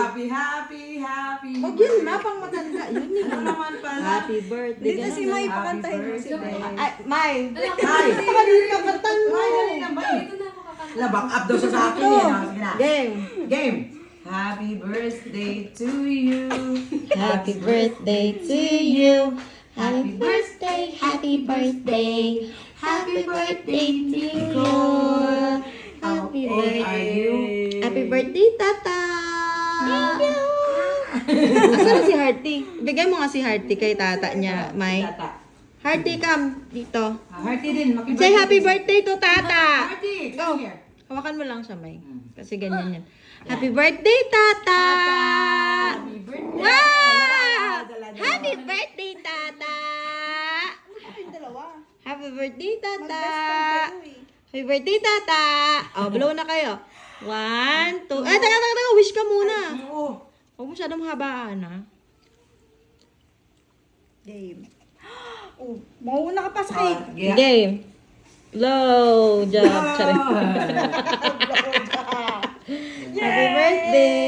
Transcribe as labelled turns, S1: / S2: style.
S1: Happy.
S2: Huwag yun na, pang matanda. Yun eh.
S1: Ano naman pala?
S2: Happy birthday.
S3: Dito si May, pakantahin mo si May.
S2: Ay, May.
S1: Ay!
S2: Kanina katan mo.
S1: Ay, dali na ba?
S4: Dito na ako kakanta.
S1: Back up daw siya sa akin eh. no? Sige na.
S2: Game.
S1: Game. Happy birthday to you.
S2: Happy birthday to you.
S1: Happy
S2: birthday, happy birthday. Happy birthday to you.
S1: How old are you?
S2: Happy birthday, Tata. Thank you. Asan na si Hearty? Bigay mo nga si Hearty kay tata niya, May.
S1: Tata.
S2: Hearty, come dito.
S1: Hearty din.
S2: Say happy birthday to Tata.
S1: Hearty,
S2: Go.
S1: come here.
S2: Hawakan mo lang siya, May. Kasi ganyan yan. Happy birthday, Tata!
S1: Happy birthday.
S2: Wow!
S1: Dala.
S2: Happy birthday, Tata!
S3: Yung dalawa.
S2: Happy birthday, Tata!
S3: Mag-best friend kayo eh.
S2: Happy birthday, Tata! Oh, blow na kayo. 1, 2. Ay, taga. Wish ka muna.
S1: Oo.
S2: Huwag masyadong mahabaan, ha?
S3: Game. Oh, mauna ka pa sa cake.
S1: Yeah.
S2: Game. Blow job. Charing. Happy birthday!